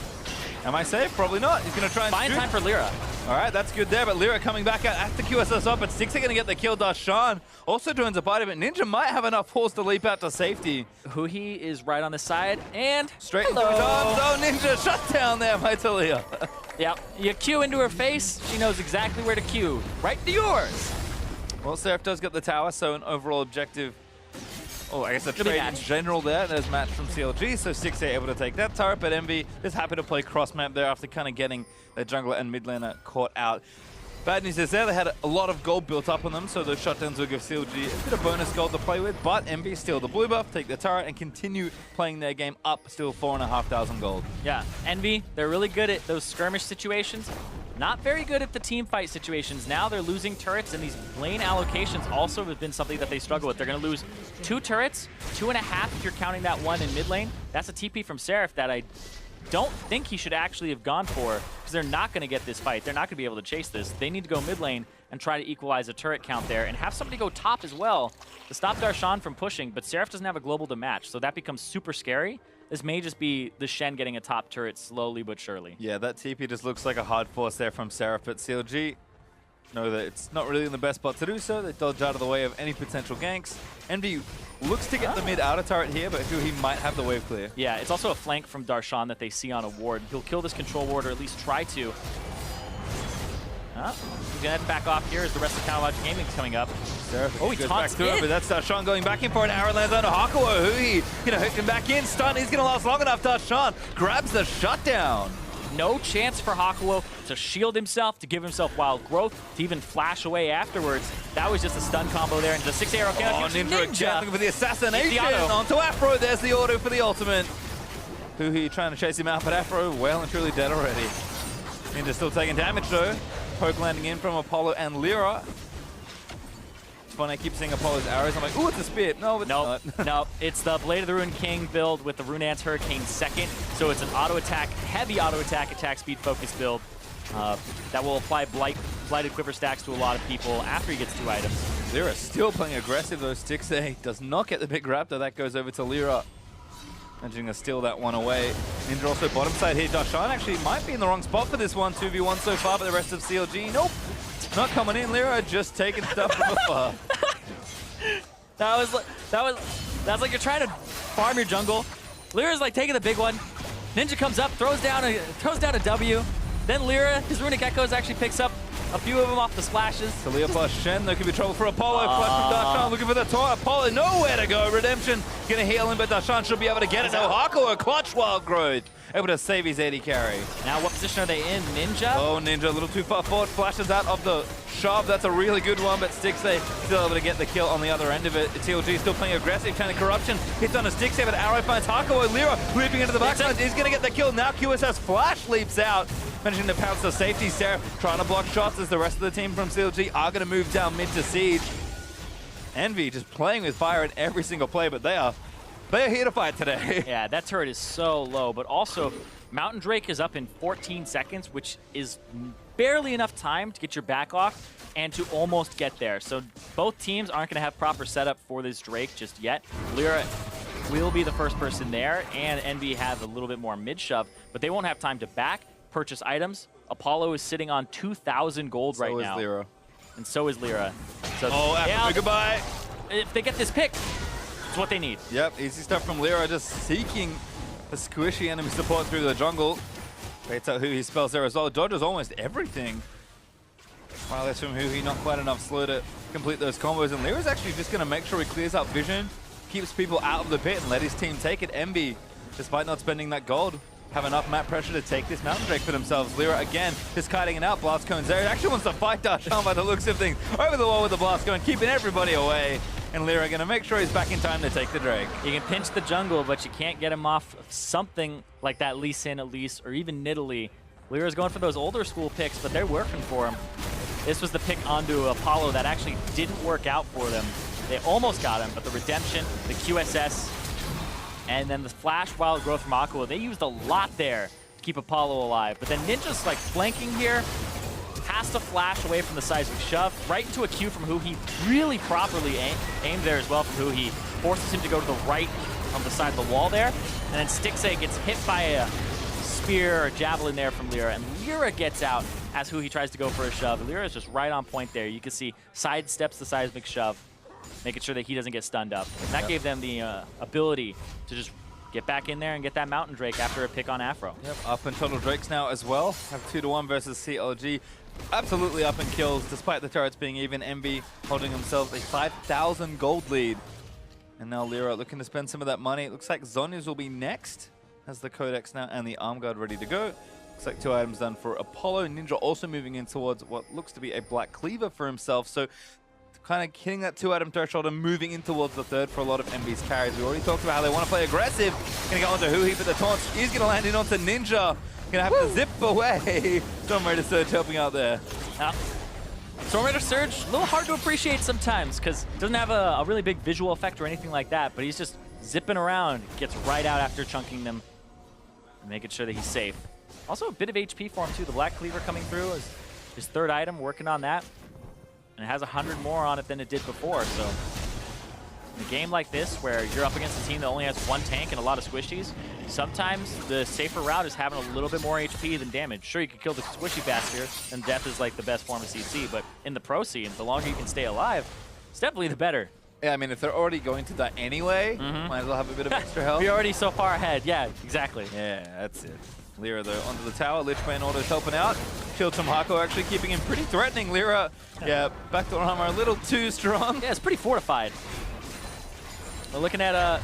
Am I safe? Probably not. He's going to try and Fine shoot. time for Lyra. All right, that's good there, but Lyra coming back out after QSS up, but Stixxay going to get the kill. Darshan also joins a bite of it. Ninja might have enough force to leap out to safety. Huhi is right on the side, and straight into his arms. Oh, Ninja shut down there by Talia. Yep, you Q into her face, she knows exactly where to Q. Right to yours. Well, Seraph does get the tower, so an overall objective. Oh, I guess a trade in general there. There's match from CLG, so Stixxay able to take that turret, but EnVy is happy to play cross map there after kind of getting their jungler and mid laner caught out. Bad news is there, they had a lot of gold built up on them, so those shutdowns will give CLG a bit of bonus gold to play with, but EnVy steal the blue buff, take the turret, and continue playing their game up, still 4,500 gold. Yeah, EnVy, they're really good at those skirmish situations. Not very good at the team fight situations. Now they're losing turrets, and these lane allocations also have been something that they struggle with. They're going to lose 2 turrets, 2.5 if you're counting that one in mid lane. That's a TP from Seraph that I don't think he should actually have gone for, because they're not going to get this fight. They're not going to be able to chase this. They need to go mid lane and try to equalize a turret count there and have somebody go top as well to stop Darshan from pushing, but Seraph doesn't have a global to match, so that becomes super scary. This may just be the Shen getting a top turret slowly but surely. Yeah, that TP just looks like a hard force there from Seraph, but CLG know that it's not really in the best spot to do so. They dodge out of the way of any potential ganks. EnVy looks to get the mid outer turret here, but he might have the wave clear. Yeah, it's also a flank from Darshan that they see on a ward. He'll kill this control ward, or at least try to. He's gonna have to back off here as the rest of Counterlogic Gaming is coming up. Oh, he taunts back through it, but that's Darshan going back in for an arrow lands on Hakuo. Huhi gonna hook him back in. Stun, he's gonna last long enough. Darshan grabs the shutdown. No chance for Hakuo to shield himself, to give himself wild growth, to even flash away afterwards. That was just a stun combo there, and the 6 arrow cannon. Ninja looking for the assassination onto Afro. There's the auto for the ultimate. Huhi trying to chase him out, but Afro well and truly dead already. Ninja still taking damage though. Poke landing in from Apollo and Lyra. It's funny, I keep seeing Apollo's arrows. I'm like, ooh, it's a spear. No, it's not. No, it's the Blade of the Rune King build with the Runeance Hurricane second. So it's an auto attack, heavy auto attack speed focus build that will apply blighted quiver stacks to a lot of people after he gets 2 items. Lyra still playing aggressive though. Stixxay does not get the big grab though. That goes over to Lyra. Managing to steal that one away. Ninja also bottom side here. Darshan actually might be in the wrong spot for this one. 2v1 so far, but the rest of CLG, nope. Not coming in. Lyra just taking stuff from afar. That's like you're trying to farm your jungle. Lyra's like taking the big one. Ninja comes up, throws down a W. Then Lyra, his Runic Echoes actually picks up a few of them off the splashes. Talia plus Shen, there could be trouble for Apollo. Flash from Darshan looking for the taunt. Apollo nowhere to go. Redemption gonna heal him, but Darshan should be able to get it. No, Hako, a clutch wild growth. Able to save his 80 carry. Now what position are they in? Ninja? Oh, Ninja a little too far forward. Flashes out of the shove. That's a really good one, but Stixay still able to get the kill on the other end of it. CLG still playing aggressive, trying to corruption. Hits on a Stixay, but Arrow finds Hako. Lyra leaping into the backside. He's going to get the kill. Now QSS Flash leaps out. Managing to pounce the safety. Sarah trying to block shots as the rest of the team from CLG are going to move down mid to Siege. Envy just playing with fire in every single play, but they are here to fight today. Yeah, that turret is so low, but also Mountain Drake is up in 14 seconds, which is barely enough time to get your back off and to almost get there. So both teams aren't going to have proper setup for this Drake just yet. Lyra will be the first person there, and Envy has a little bit more mid-shove, but they won't have time to purchase items. Apollo is sitting on 2,000 gold right now. So is Lyra. And so is Lyra. So yeah, goodbye. If they get this pick, it's what they need. Yep, easy stuff from Lyra, just seeking the squishy enemy support through the jungle. Waits out Huhi spells there as well. Dodges almost everything. Wow, that's from Huhi, not quite enough slow to complete those combos. And Lyra's actually just going to make sure he clears out vision, keeps people out of the pit, and let his team take it. Envy, despite not spending that gold, have enough map pressure to take this Mountain Drake for themselves. Lyra again, just kiting it out. Blast Cone's there. He actually wants to fight Darshan by the looks of things. Over the wall with the Blast Cone, keeping everybody away. And Lyra going to make sure he's back in time to take the Drake. You can pinch the jungle, but you can't get him off of something like that Lee Sin at least, or even Nidalee. Lyra's going for those older school picks, but they're working for him. This was the pick onto Apollo that actually didn't work out for them. They almost got him, but the Redemption, the QSS, and then the Flash Wild Growth from Aqua, they used a lot there to keep Apollo alive. But then Ninja's like flanking here, has to flash away from the seismic shove, right into a Q from Huhi, really properly aimed there as well from Huhi, forces him to go to the right on the side of the wall there, and then Stixay gets hit by a spear or javelin there from Lyra, and Lyra gets out as Huhi tries to go for a shove. Lyra is just right on point there. You can see sidesteps the seismic shove, making sure that he doesn't get stunned up. And that gave them the ability to just get back in there and get that Mountain Drake after a pick on Afro. Yep, up in total Drakes now as well. Have 2-1 versus CLG. Absolutely up in kills, despite the turrets being even. Envy holding themselves a 5,000 gold lead. And now Lyra looking to spend some of that money. It looks like Zhonya's will be next. Has the Codex now and the Arm Guard ready to go. Looks like 2 items done for Apollo. Ninja also moving in towards what looks to be a Black Cleaver for himself. So kind of hitting that 2-item threshold and moving in towards the third for a lot of Envy's carries. We already talked about how they want to play aggressive. Going to go onto Huhi, but the taunt is going to land in onto Ninja. Going to have to zip away. Storm Raider Surge helping out there. Storm Raider Surge, a little hard to appreciate sometimes because it doesn't have a really big visual effect or anything like that, but he's just zipping around, gets right out after chunking them, and making sure that he's safe. Also a bit of HP for him too. The Black Cleaver coming through is his 3rd item, working on that. And it has 100 more on it than it did before, so in a game like this where you're up against a team that only has 1 tank and a lot of squishies, sometimes the safer route is having a little bit more HP than damage. Sure, you can kill the squishy faster, and death is like the best form of CC, but in the pro scene, the longer you can stay alive, it's definitely the better. Yeah, I mean, if they're already going to die anyway, might as well have a bit of extra health. We're already so far ahead. Yeah, exactly. Yeah, that's it. Lyra, though, onto the tower. Lichbane Auto's helping out. Shield from Hako actually keeping him pretty threatening. Lyra, yeah, backdoor armor a little too strong. Yeah, it's pretty fortified. We're looking at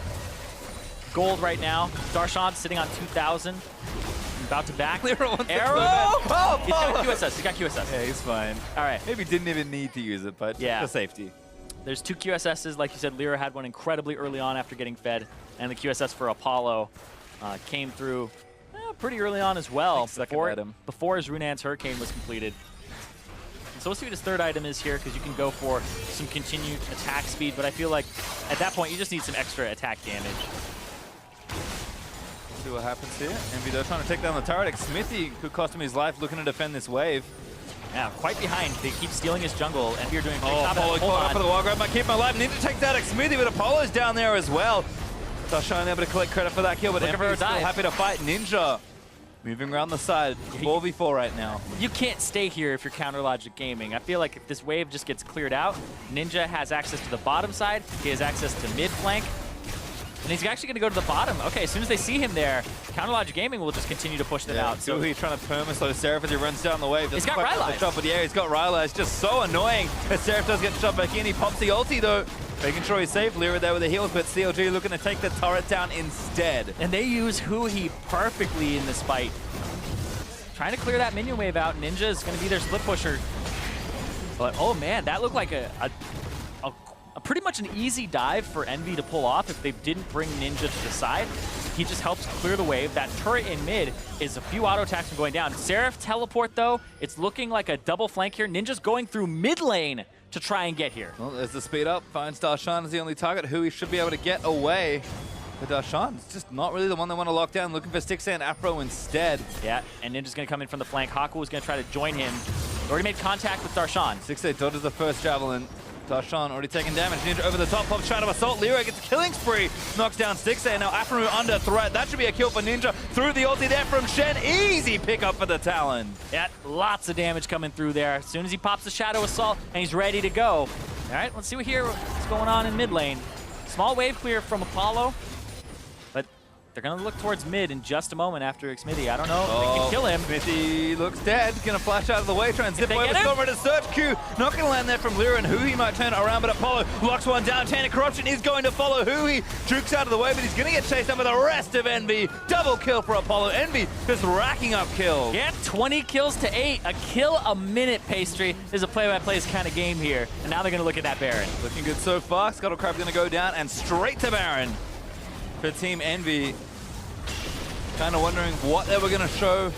gold right now. Darshan sitting on 2,000. About to back. Lyra wants Arrow! Oh, he's got QSS. He's got QSS. Yeah, he's fine. All right. Maybe didn't even need to use it, but for safety. There's 2 QSSs. Like you said, Lyra had one incredibly early on after getting fed. And the QSS for Apollo came through pretty early on as well, before his Runan's Hurricane was completed. So we'll see what his 3rd item is here, because you can go for some continued attack speed, but I feel like at that point you just need some extra attack damage. See what happens here. Envy though trying to take down the turret. Smithy could cost him his life looking to defend this wave. Yeah, quite behind. They keep stealing his jungle, and we're doing a great job. Apollo caught up for the wall grab, might keep him alive. Ninja takes out Smithy, but Apollo's down there as well. Darshan able to collect credit for that kill, but Envy's still happy to fight. Ninja moving around the side, 4v4 right now. You can't stay here if you're Counter Logic Gaming. I feel like if this wave just gets cleared out, Ninja has access to the bottom side, he has access to mid flank, And he's actually going to go to the bottom. Okay, as soon as they see him there, Counterlogic Gaming will just continue to push them out. So he's trying to perma-slow Seraph as he runs down the wave. He's got Rylai's. But yeah, he's got Rylai's. It's just so annoying as Seraph does get shot back in. He pops the ulti though, making sure he's safe. Lyra there with the heals, but CLG looking to take the turret down instead. And they use Hui perfectly in this fight. Trying to clear that minion wave out. Ninja is going to be their split pusher. But oh man, that looked like a pretty much an easy dive for Envy to pull off if they didn't bring Ninja to the side. He just helps clear the wave. That turret in mid is a few auto attacks from going down. Seraph teleport though, it's looking like a double flank here. Ninja's going through mid lane to try and get here. Well, there's the speed up. Finds Darshan as the only target. Hui should be able to get away. But Darshan is just not really the one they want to lock down. Looking for Stixxay and Afro instead. Yeah, and Ninja's going to come in from the flank. Haku is going to try to join him. Already made contact with Darshan. Stixxay dodges the first javelin. Darshan already taking damage. Ninja over the top, pops Shadow Assault. Lyra gets a killing spree. Knocks down Stixxay. Now Afro under threat. That should be a kill for Ninja. Through the ulti there from Shen. Easy pickup for the Talon. Yeah, lots of damage coming through there. As soon as he pops the Shadow Assault and he's ready to go. All right, let's see what's going on in mid lane. Small wave clear from Apollo. But they're going to look towards mid in just a moment after Xmithy. I don't know if they can kill him. Xmithy looks dead. Going to flash out of the way, try and zip over Stormer to search Q. Not going to land there from Lyra, and Hui might turn it around, but Apollo locks one down. Chain of Corruption is going to follow Hui. Jukes out of the way, but he's going to get chased up by the rest of Envy. Double kill for Apollo. Envy just racking up kills. Yeah, 20 kills to 8. A kill a minute, Pastry. This is a play-by-play kind of game here. And now they're going to look at that Baron. Looking good so far. Scuttlecrab going to go down and straight to Baron for Team Envy. Kind of wondering what they were going to show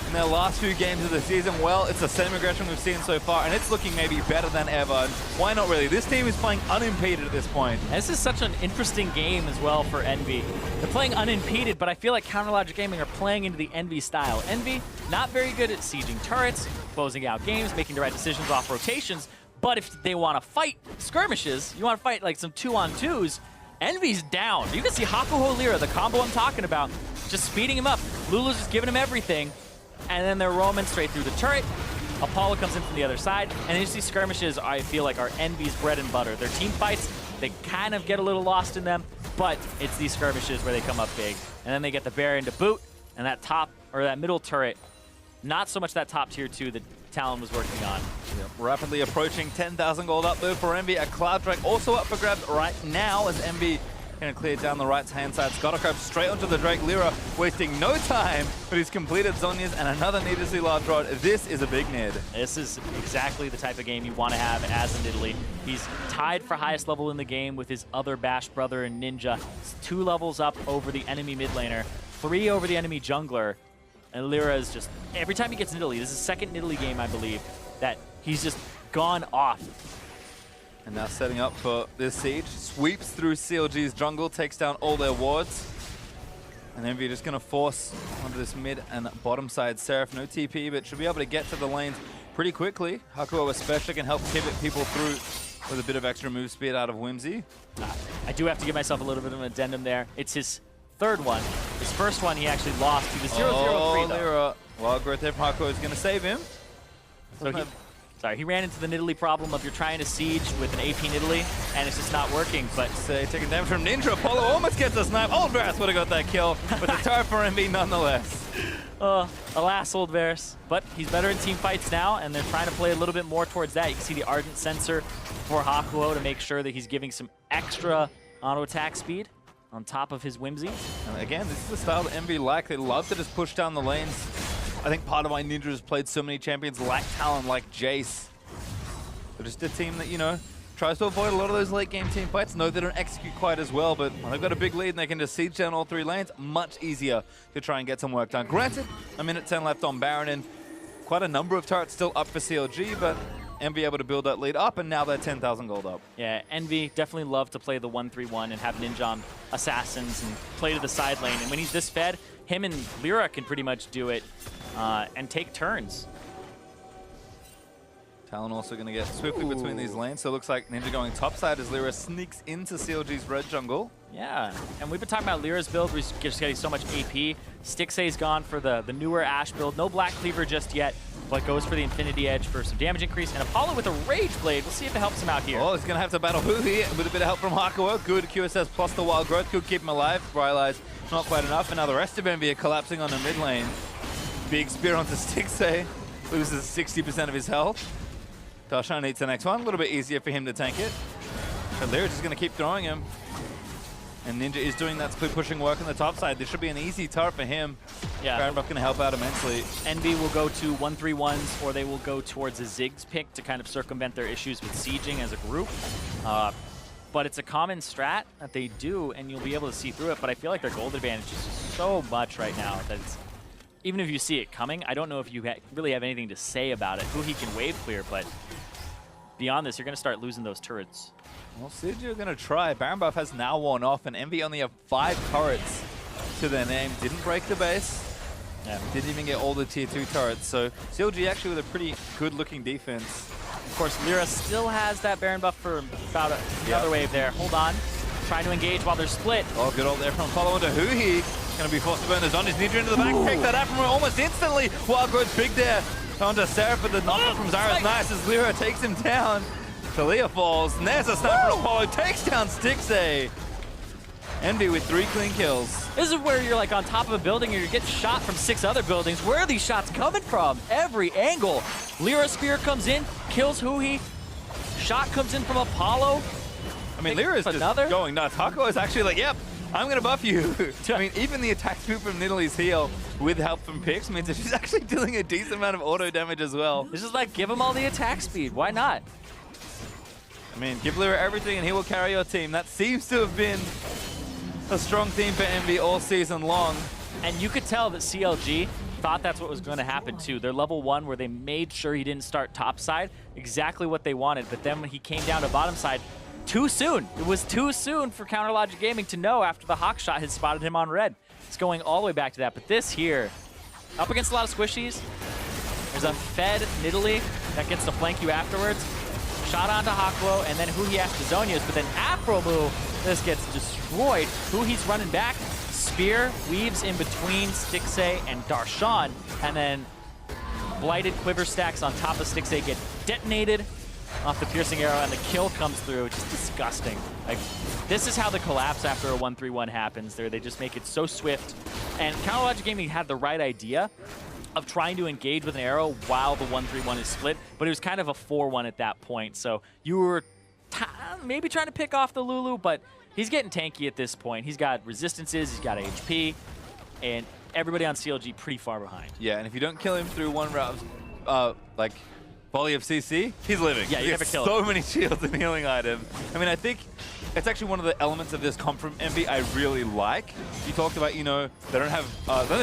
in their last few games of the season. Well, it's the same aggression we've seen so far, and it's looking maybe better than ever. And why not really? This team is playing unimpeded at this point. And this is such an interesting game as well for Envy. They're playing unimpeded, but I feel like Counterlogic Gaming are playing into the Envy style. Envy, not very good at sieging turrets, closing out games, making the right decisions off rotations, but if they want to fight skirmishes, you want to fight like some 2-on-2s, Envy's down. You can see Haku Lyra, the combo I'm talking about, just speeding him up. Lulu's just giving him everything, and then they're roaming straight through the turret. Apollo comes in from the other side, and these skirmishes, I feel like, are Envy's bread and butter. Their team fights, they kind of get a little lost in them, but it's these skirmishes where they come up big. And then they get the Baron to boot, and that top, or that middle turret, not so much that top tier 2 that Talon was working on. Yep. Rapidly approaching 10,000 gold up though for Envy. A Cloud Drake also up for grabs right now as Envy going to clear down the right-hand side. Scuttlecrab straight onto the Drake. Lyra wasting no time, but he's completed Zhonya's and another needlessly large rod. This is a big nid. This is exactly the type of game you want to have as in Italy. He's tied for highest level in the game with his other Bash brother and Ninja. He's 2 levels up over the enemy mid laner, 3 over the enemy jungler. And Lyra is just, every time he gets Nidalee, this is the second Nidalee game, I believe, that he's just gone off. And now setting up for this siege. Sweeps through CLG's jungle, takes down all their wards. And Envy just going to force onto this mid and bottom side. Seraph, no TP, but should be able to get to the lanes pretty quickly. Hakuo especially can help pivot people through with a bit of extra move speed out of Whimsy. I do have to give myself a little bit of an addendum there. It's his 3rd one. His 1st one he actually lost. He was 0-0-3 though. Lyra. Well, growth there from Hakuo is going to save him. So he ran into the Nidalee problem of you're trying to siege with an AP Nidalee, and it's just not working. But taking damage from Ninja. Apollo almost gets a snipe. Old Varus would have got that kill, but the turret for Envy nonetheless. Alas, Old Varus. But he's better in team fights now, and they're trying to play a little bit more towards that. You can see the Ardent Sensor for Hakuo to make sure that he's giving some extra auto attack speed on top of his Whimsy. And again, this is the style that Envy like. They love to just push down the lanes. I think part of why Ninja has played so many champions like Talon, like Jace. They're just a team that, you know, tries to avoid a lot of those late game team fights. No, they don't execute quite as well, but when they've got a big lead and they can just siege down all 3 lanes, much easier to try and get some work done. Granted, a minute 10 left on Baron and quite a number of turrets still up for CLG, but Envy able to build that lead up, and now they're 10,000 gold up. Yeah, Envy definitely love to play the 1-3-1 and have Ninja on assassins and play to the side lane. And when he's this fed, him and Lyra can pretty much do it and take turns. Talon also going to get swiftly between these lanes, so it looks like Ninja going topside as Lyra sneaks into CLG's red jungle. Yeah, and we've been talking about Lyra's build. We're just getting so much AP. Stixxay's gone for the newer Ashe build. No Black Cleaver just yet. but goes for the Infinity Edge for some damage increase. And Apollo with a Rage Blade. We'll see if it helps him out here. Oh, he's going to have to battle Hu here with a bit of help from Hakuo. Good QSS plus the Wild Growth could keep him alive. Rylai's not quite enough, and now the rest of EnVy are collapsing on the mid lane. Big spear onto Stixxay. Loses 60% of his health. Darshan needs the next one. A little bit easier for him to tank it. But Lyra just going to keep throwing him. And Ninja is doing that split pushing work on the top side. This should be an easy turret for him. Yeah. Baron Buff going to help out immensely. EnVy will go to 1-3-1s, or they will go towards a Ziggs pick to kind of circumvent their issues with sieging as a group. But it's a common strat that they do, and you'll be able to see through it. But I feel like their gold advantage is so much right now that it's, even if you see it coming, I don't know if you really have anything to say about it. Who he can wave clear, but beyond this, you're going to start losing those turrets. Well, CLG are going to try. Baron Buff has now worn off, and EnVy only have 5 turrets to their name. Didn't break the base. Yeah. Didn't even get all the tier 2 turrets. So CLG actually with a pretty good-looking defense. Of course, Lyra still has that Baron Buff for about another wave there. Hold on. Trying to engage while they're split. Oh, good old there from Apollo into Huhi. Going to be forced to burn the Zon. His Ninja into the back. Take that out from her almost instantly. Wild Growth big there. Onto Seraph, but the knock from Zara is nice as Lyra takes him down. Talia falls, and there's a sniper from Apollo, takes down Stixxay. EnVy with 3 clean kills. This is where you're like on top of a building and you're getting shot from 6 other buildings. Where are these shots coming from? Every angle. Lyra Spear comes in, kills Huhi. Shot comes in from Apollo. I mean, Lyra is just going nuts. Hakuo is actually like, yep, I'm going to buff you. I mean, even the attack speed from Nidalee's heal with help from Pix means that she's actually dealing a decent amount of auto damage as well. It's just like, give him all the attack speed. Why not? I mean, give Lyra everything and he will carry your team. That seems to have been a strong theme for EnVy all season long. And you could tell that CLG thought that's what was going to happen too. They're level 1 where they made sure he didn't start top side, exactly what they wanted. But then when he came down to bottom side, too soon. It was too soon for Counter Logic Gaming to know after the Hawk shot had spotted him on red. It's going all the way back to that. But this here, up against a lot of squishies, there's a fed Nidalee that gets to flank you afterwards. Shot onto Hakuo, and then Huhi has to Zonia's, but then Afro move, this gets destroyed. Huhi's running back, Spear weaves in between Stixxay and Darshan, and then Blighted Quiver stacks on top of Stixxay get detonated off the piercing arrow, and the kill comes through. Just disgusting. Like, this is how the collapse after a 1-3-1 happens. They just make it so swift, and Counter Logic Gaming had the right idea of trying to engage with an arrow while the 1-3-1 is split, but it was kind of a 4-1 at that point. So you were maybe trying to pick off the Lulu, but he's getting tanky at this point. He's got resistances, he's got HP, and everybody on CLG pretty far behind. Yeah, and if you don't kill him through one round, like volley of CC, he's living. Yeah, you never kill him. So many shields and healing items. I mean, I think it's actually one of the elements of this comp from EnVy I really like. You talked about, you know, they only have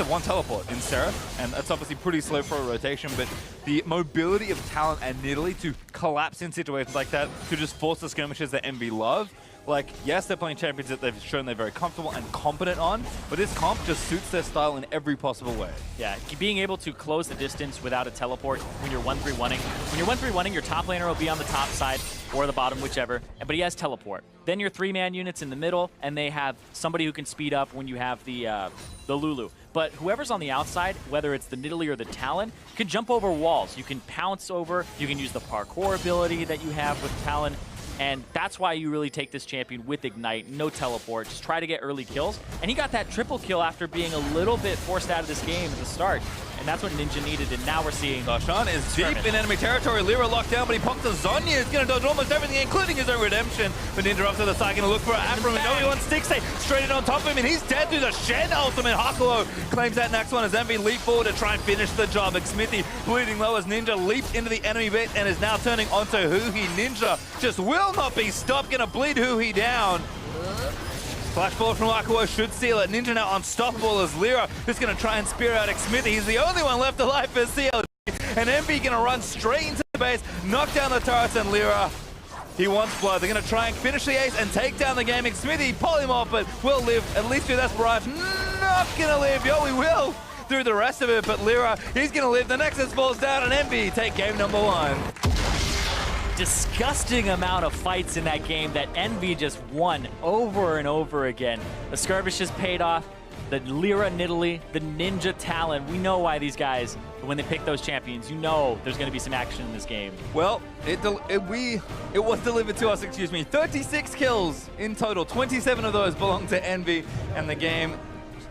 1 teleport in Seraph, and that's obviously pretty slow for a rotation, but the mobility of talent and Nidalee to collapse in situations like that, to just force the skirmishes that EnVy love. Like, yes, they're playing champions that they've shown they're very comfortable and competent on, but this comp just suits their style in every possible way. Yeah, being able to close the distance without a teleport when you're 1-3-1-ing. When you're 1-3-1-ing, your top laner will be on the top side or the bottom, whichever, but he has teleport. Then your 3-man units in the middle, and they have somebody who can speed up when you have the Lulu. But whoever's on the outside, whether it's the Nidalee or the Talon, can jump over walls. You can pounce over, you can use the parkour ability that you have with Talon. And that's why you really take this champion with Ignite, no teleport, just try to get early kills. And he got that triple kill after being a little bit forced out of this game at the start. And that's what Ninja needed, and now we're seeing Darshan is deep in enemy territory. Lyra locked down, but he pops a Zonya. He's going to dodge almost everything, including his own redemption. But Ninja up to the side, going to look for Afro, and no one Stixxay straight in on top of him, and he's dead through the Shen ultimate. Hakuo claims that next one as EnVy leap forward to try and finish the job. Smithy bleeding low as Ninja leaped into the enemy bit and is now turning onto Huhi. Ninja just will not be stopped, going to bleed Huhi down. Flashball from Hakuo should seal it. Ninja now unstoppable as Lyra is going to try and spear out Smithy. He's the only one left alive for CLG. And EnVy going to run straight into the base, knock down the turrets, and Lyra, he wants blood. They're going to try and finish the ace and take down the game. Smithy, polymorph, but will live at least through that barrage. Not going to live. Yo, he will through the rest of it, but Lyra, he's going to live. The Nexus falls down, and EnVy take game number 1. Disgusting amount of fights in that game that EnVy just won over and over again. The skirmishes paid off. the Lyra Nidalee, the Ninja Talon. We know why these guys, when they pick those champions, you know there's going to be some action in this game. Well, it was delivered to us, 36 kills in total. 27 of those belong to Envy, and the game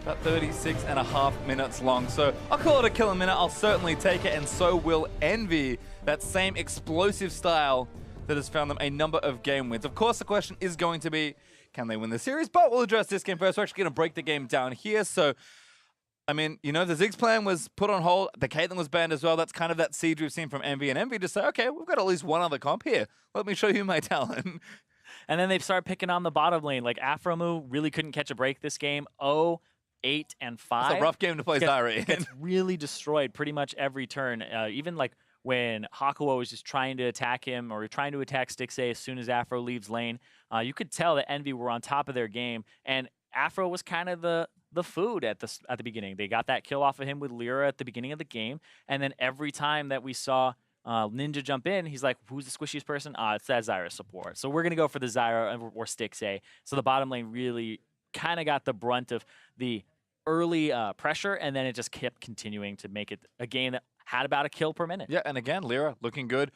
about 36.5 minutes long. So I'll call it a kill a minute. I'll certainly take it, and so will Envy. That same explosive style that has found them a number of game wins. Of course, the question is going to be, can they win the series? But we'll address this game first. We're actually going to break the game down here. So, I mean, you know, the Ziggs plan was put on hold. The Caitlyn was banned as well. That's kind of that siege we've seen from Envy. And Envy just say, okay, we've got at least one other comp here. Let me show you my talent. And then they've started picking on the bottom lane. Like, Aphromoo really couldn't catch a break this game. 0, 8, and 5. It's a rough game to play Zyra in. Gets really destroyed pretty much every turn. Even, like, when Hakuo was just trying to attack him or trying to attack Stixxay as soon as Afro leaves lane, you could tell that Envy were on top of their game, and Afro was kind of the food at the beginning. They got that kill off of him with Lyra at the beginning of the game, and then every time that we saw Ninja jump in, he's like, who's the squishiest person? It's that Zyra support. So we're going to go for the Zyra or Stixxay. So the bottom lane really kind of got the brunt of the early pressure, and then it just kept continuing to make it a game that had about a kill per minute. Yeah, and again, Lyra looking good,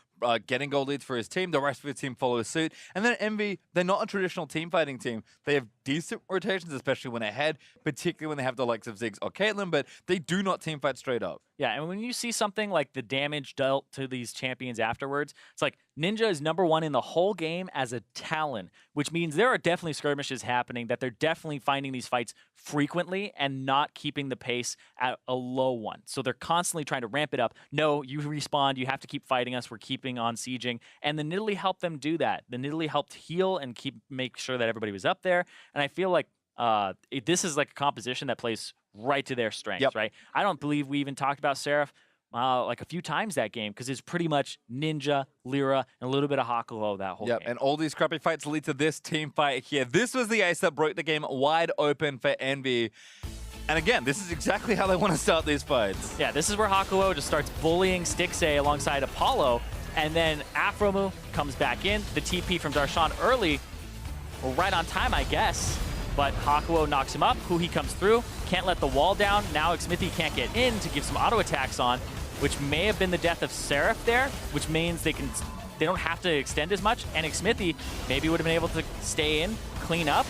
getting gold leads for his team. The rest of his team follows suit. And then Envy, they're not a traditional team fighting team. They have decent rotations, especially when ahead, particularly when they have the likes of Ziggs or Caitlyn, but they do not team fight straight up. Yeah, and when you see something like the damage dealt to these champions afterwards, it's like Ninja is #1 in the whole game as a Talon, which means there are definitely skirmishes happening, that they're definitely finding these fights frequently and not keeping the pace at a low one. So they're constantly trying to ramp it up. No, you respawn, you have to keep fighting us, we're keeping on sieging. And the Nidalee helped them do that. The Nidalee helped heal and make sure that everybody was up there. And I feel like this is like a composition that plays right to their strengths, right? I don't believe we even talked about Seraph like a few times that game, because it's pretty much Ninja, Lyra, and a little bit of Hakuo that whole game. And all these crappy fights lead to this team fight here. This was the ace that broke the game wide open for Envy. And again, this is exactly how they want to start these fights. Yeah, this is where Hakuo just starts bullying Stixxay alongside Apollo, and then Aphromoo comes back in. The TP from Darshan early, well, right on time, I guess. But Hakuo knocks him up. He comes through, can't let the wall down. Now Xmithie can't get in to give some auto attacks on, which may have been the death of Seraph there, which means they don't have to extend as much. And Xmithie maybe would have been able to stay in, clean up.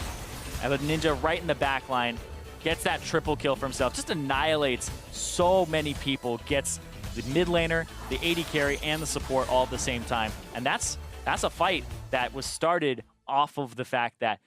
And the Ninja right in the back line gets that triple kill for himself. Just annihilates so many people. Gets the mid laner, the AD carry, and the support all at the same time. And that's a fight that was started off of the fact that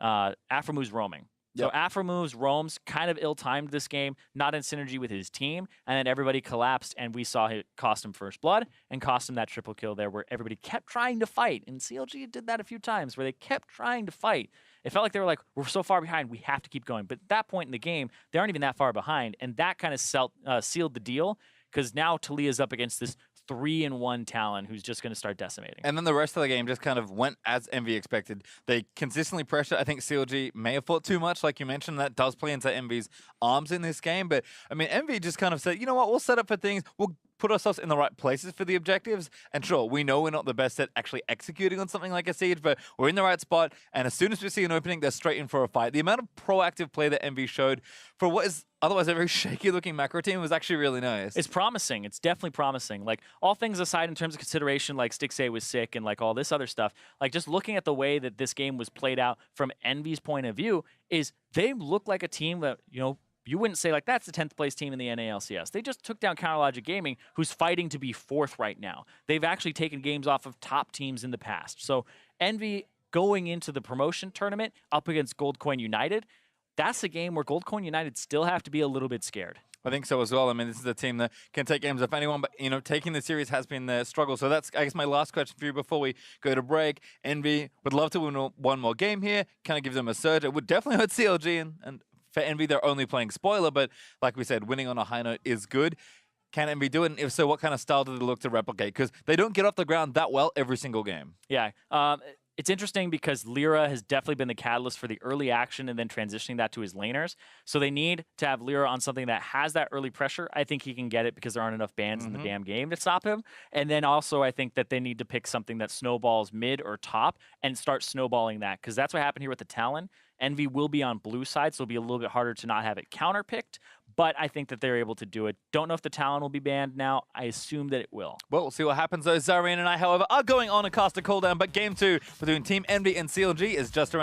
Aphromu's roaming. So Aphromu's roams kind of ill-timed this game, not in synergy with his team, and then everybody collapsed, and we saw it cost him first blood and cost him that triple kill there where everybody kept trying to fight. And CLG did that a few times where they kept trying to fight. It felt like they were like, we're so far behind, we have to keep going. But at that point in the game, they aren't even that far behind, and that kind of sealed the deal, because now Talia's up against this 3-in-1 Talon who's just going to start decimating. And then the rest of the game just kind of went as Envy expected. They consistently pressured. I think CLG may have fought too much, like you mentioned. That does play into Envy's arms in this game. But, I mean, Envy just kind of said, you know what, we'll set up for things. We'll put ourselves in the right places for the objectives. And sure, we know we're not the best at actually executing on something like a siege, but we're in the right spot. And as soon as we see an opening, they're straight in for a fight. The amount of proactive play that Envy showed for what is otherwise a very shaky-looking macro team was actually really nice. It's promising. It's definitely promising. Like, all things aside in terms of consideration, like Stixxay was sick and like all this other stuff, like just looking at the way that this game was played out from Envy's point of view, is they look like a team that, you know, you wouldn't say like that's the 10th place team in the LCS. They just took down Counterlogic Gaming, who's fighting to be 4th right now. They've actually taken games off of top teams in the past. So Envy going into the promotion tournament up against Goldcoin United, that's a game where Goldcoin United still have to be a little bit scared. I think so as well. I mean, this is a team that can take games off anyone, but, you know, taking the series has been the struggle. So that's, I guess, my last question for you before we go to break. Envy would love to win one more game here, kind of give them a surge. It would definitely hurt CLG, and for Envy, they're only playing spoiler, but like we said, winning on a high note is good. Can Envy do it? And if so, what kind of style do they look to replicate? Because they don't get off the ground that well every single game. Yeah. it's interesting because Lyra has definitely been the catalyst for the early action and then transitioning that to his laners. So they need to have Lyra on something that has that early pressure. I think he can get it because there aren't enough bans in the damn game to stop him. And then also I think that they need to pick something that snowballs mid or top and start snowballing that, because that's what happened here with the Talon. Envy will be on blue side, so it'll be a little bit harder to not have it counter-picked, but I think that they're able to do it. Don't know if the Talon will be banned now. I assume that it will. Well, we'll see what happens though. Zareen and I, however, are going on a caster cooldown, but game 2 between Team Envy and CLG is just around.